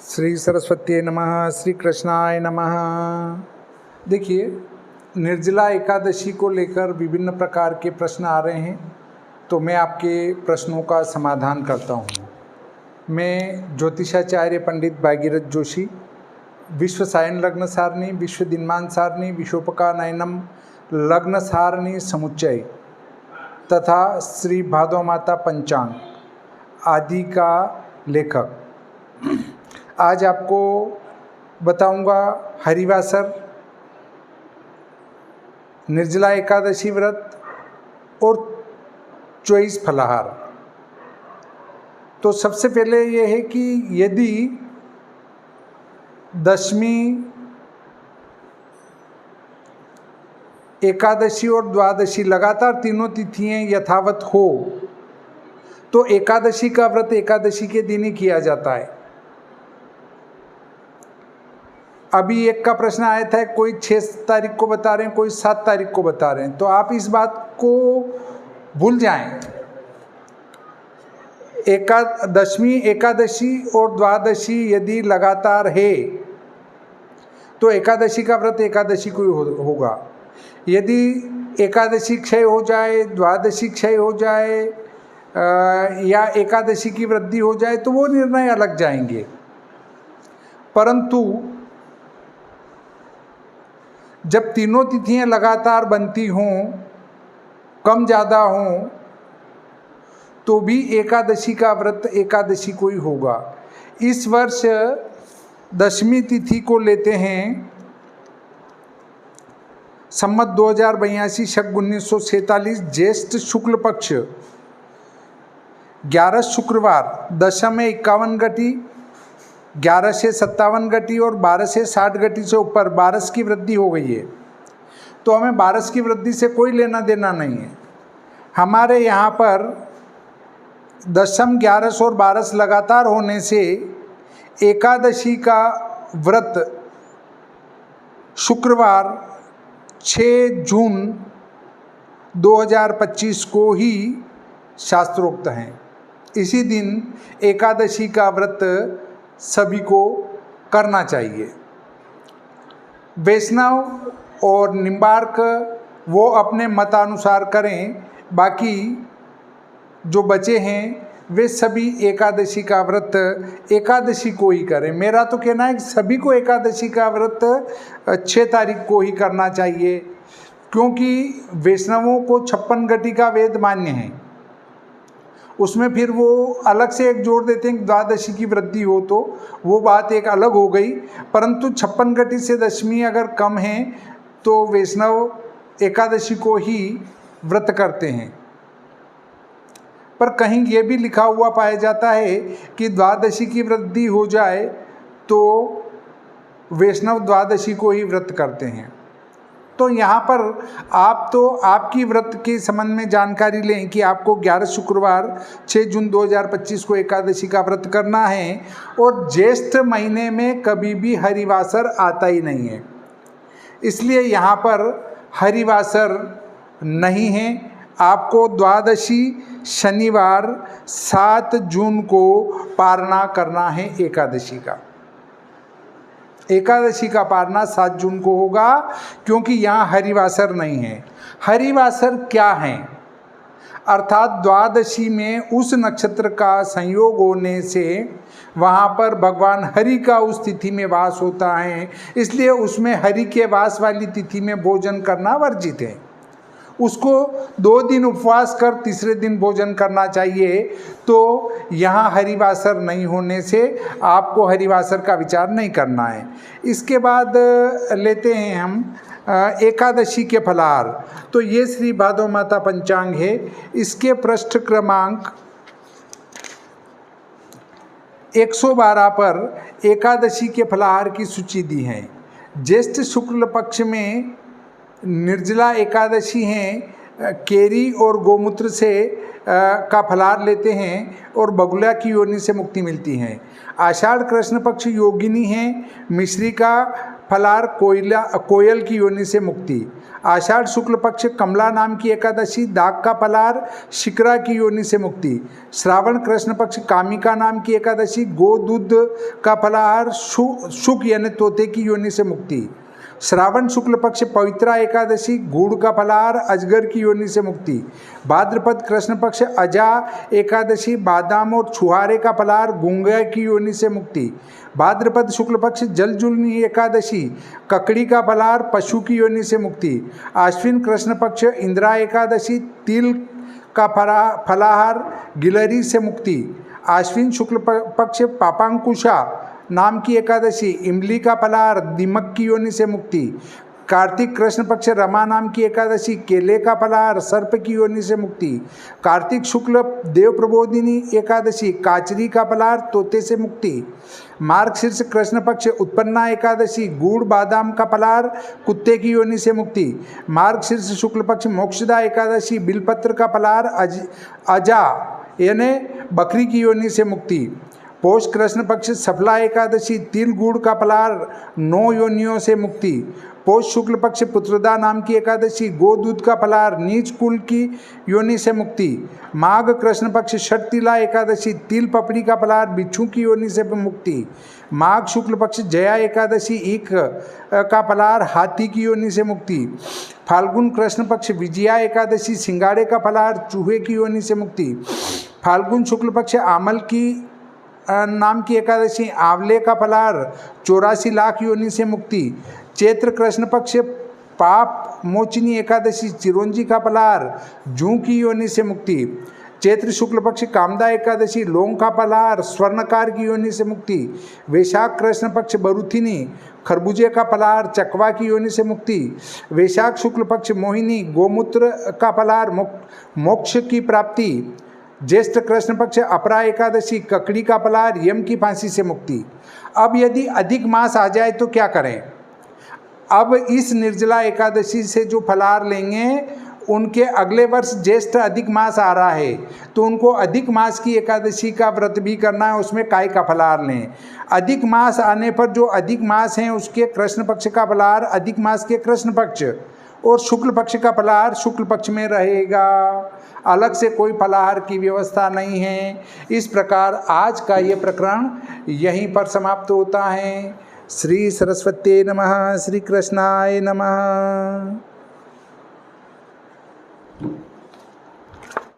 श्री सरस्वती नमः, श्री कृष्णाय नमः। देखिए, निर्जला एकादशी को लेकर विभिन्न प्रकार के प्रश्न आ रहे हैं, तो मैं आपके प्रश्नों का समाधान करता हूँ। मैं ज्योतिषाचार्य पंडित भागीरथ जोशी, विश्व सायन लग्न सारणी, विश्व दिनमान सारणी, विश्वोपका नयनम लग्न सारणी समुच्चय तथा श्री भादव माता पंचांग आदि का लेखक। आज आपको बताऊंगा हरिवासर, निर्जला एकादशी व्रत और 24 फलाहार। तो सबसे पहले ये है कि यदि दशमी, एकादशी और द्वादशी लगातार तीनों तिथियां यथावत हो तो एकादशी का व्रत एकादशी के दिन ही किया जाता है। अभी एक का प्रश्न आया था, कोई 6 तारीख को बता रहे हैं, कोई 7 तारीख को बता रहे हैं, तो आप इस बात को भूल जाएं। दशमी, एकादशी और द्वादशी यदि लगातार है तो एकादशी का व्रत एकादशी को ही होगा। यदि एकादशी क्षय हो जाए, द्वादशी क्षय हो जाए या एकादशी की वृद्धि हो जाए तो वो निर्णय अलग जाएंगे। परंतु जब तीनों तिथियां लगातार बनती हों, कम ज़्यादा हों, तो भी एकादशी का व्रत एकादशी को ही होगा। इस वर्ष दशमी तिथि को लेते हैं संमत 2082 शक 1947 ज्येष्ठ शुक्ल पक्ष 11 शुक्रवार, दशम में 51 घटी, 11 से 57 घटी और 12 से 60 घटी से ऊपर 12 की वृद्धि हो गई है। तो हमें 12 की वृद्धि से कोई लेना देना नहीं है। हमारे यहाँ पर दशम, 11 और 12 लगातार होने से एकादशी का व्रत शुक्रवार 6 जून 2025 को ही शास्त्रोक्त हैं। इसी दिन एकादशी का व्रत सभी को करना चाहिए। वैष्णव और निम्बार्क वो अपने मतानुसार करें, बाकी जो बचे हैं वे सभी एकादशी का व्रत एकादशी को ही करें। मेरा तो कहना है कि सभी को एकादशी का व्रत 6 तारीख को ही करना चाहिए, क्योंकि वैष्णवों को 56 घटी का वेद मान्य है। उसमें फिर वो अलग से एक जोड़ देते हैं कि द्वादशी की वृद्धि हो, तो वो बात एक अलग हो गई। परंतु 56 घटी से दशमी अगर कम है तो वैष्णव एकादशी को ही व्रत करते हैं। पर कहीं ये भी लिखा हुआ पाया जाता है कि द्वादशी की वृद्धि हो जाए तो वैष्णव द्वादशी को ही व्रत करते हैं। तो यहाँ पर आप तो आपकी व्रत के संबंध में जानकारी लें कि आपको 11 शुक्रवार 6 जून 2025 को एकादशी का व्रत करना है, और ज्येष्ठ महीने में कभी भी हरिवासर आता ही नहीं है, इसलिए यहाँ पर हरिवासर नहीं है। आपको द्वादशी शनिवार 7 जून को पारना करना है एकादशी का। एकादशी का पारना 7 जून को होगा, क्योंकि यहाँ हरिवासर नहीं है। हरिवासर क्या है? अर्थात द्वादशी में उस नक्षत्र का संयोग होने से वहाँ पर भगवान हरि का उस तिथि में वास होता है, इसलिए उसमें हरि के वास वाली तिथि में भोजन करना वर्जित है। उसको 2 दिन उपवास कर तीसरे दिन भोजन करना चाहिए। तो यहाँ हरिवासर नहीं होने से आपको हरिवासर का विचार नहीं करना है। इसके बाद लेते हैं हम एकादशी के फलाहार। तो ये श्री भादव माता पंचांग है। इसके पृष्ठ क्रमांक 112 पर एकादशी के फलाहार की सूची दी है। ज्येष्ठ शुक्ल पक्ष में निर्जला एकादशी हैं, केरी और गोमूत्र से का फलाहार लेते हैं और बगुला की योनि से मुक्ति मिलती है। आषाढ़ कृष्ण पक्ष योगिनी हैं, मिश्री का फलाहार कोयल की योनि से मुक्ति। आषाढ़ शुक्ल पक्ष कमला नाम की एकादशी दाग का फलाहार शिकरा की योनि से मुक्ति। श्रावण कृष्ण पक्ष कामिका नाम की एकादशी गो दूध का फलाहार शुक यानी तोते की योनि से मुक्ति। श्रावण शुक्ल पक्ष पवित्रा एकादशी गुड़ का फलाहार अजगर की योनि से मुक्ति। भाद्रपद कृष्ण पक्ष अजा एकादशी बादाम और छुहारे का फलाहार गुंगा की योनि से मुक्ति। भाद्रपद शुक्ल पक्ष जलजुलनी एकादशी ककड़ी का फलाहार पशु की योनि से मुक्ति। आश्विन कृष्ण पक्ष इंदिरा एकादशी तिल का फलाहार गिलहरी से मुक्ति। आश्विन शुक्ल पक्ष पापांकुशा नाम की एकादशी इमली का फलाहार दीमक की योनि से मुक्ति। कार्तिक कृष्ण पक्ष रमा नाम की एकादशी केले का फलाहार सर्प की योनि से मुक्ति। कार्तिक शुक्ल देव प्रबोधिनी एकादशी काचरी का फलाहार तोते से मुक्ति। मार्गशीर्ष कृष्ण पक्ष उत्पन्ना एकादशी गुड़ बादाम का फलाहार कुत्ते की योनि से मुक्ति। मार्गशीर्ष शुक्ल पक्ष मोक्षदा एकादशी बिलपत्र का फलाहार अजा यानी बकरी की योनि से मुक्ति। पौष कृष्ण पक्ष सफला एकादशी तिल गुड़ का फलाहार 9 योनियों से मुक्ति। पौष शुक्ल पक्ष पुत्रदा नाम की एकादशी गो दूध का फलाहार नीच कुल की योनि से मुक्ति। माघ कृष्ण पक्ष षटतिला एकादशी तिल पपड़ी का फलाहार बिच्छू की योनि से मुक्ति। माघ शुक्ल पक्ष जया एकादशी ईख का फलाहार हाथी की योनि से मुक्ति। फाल्गुन कृष्ण पक्ष विजया एकादशी सिंगाड़े का फलाहार चूहे की योनि से मुक्ति। फाल्गुन शुक्ल पक्ष आमल की नाम की एकादशी आंवले का फलाहार 84 लाख योनि से मुक्ति। चैत्र कृष्ण पक्ष पाप मोचिनी एकादशी चिरंजी का फलाहार जूं की योनि से मुक्ति। चैत्र शुक्ल पक्ष कामदा एकादशी लौंग का फलाहार स्वर्णकार की योनि से मुक्ति। वैशाख कृष्ण पक्ष बरुथिनी खरबूजे का फलाहार चकवा की योनि से मुक्ति। वैशाख शुक्ल पक्ष मोहिनी गोमूत्र का फलाहार मोक्ष की प्राप्ति। ज्येष्ठ कृष्ण पक्ष अपरा एकादशी ककड़ी का फलाहार यम की फांसी से मुक्ति। अब यदि अधिक मास आ जाए तो क्या करें? अब इस निर्जला एकादशी से जो फलाहार लेंगे उनके अगले वर्ष ज्येष्ठ अधिक मास आ रहा है तो उनको अधिक मास की एकादशी का व्रत भी करना है, उसमें काय का फलाहार लें। अधिक मास आने पर जो अधिक मास हैं उसके कृष्ण पक्ष का फलाहार अधिक मास के कृष्ण पक्ष और शुक्ल पक्ष का फलाहार शुक्ल पक्ष में रहेगा। अलग से कोई फलाहार की व्यवस्था नहीं है। इस प्रकार आज का ये प्रकरण यहीं पर समाप्त होता है। श्री सरस्वती नमः। श्री कृष्णाय नमः।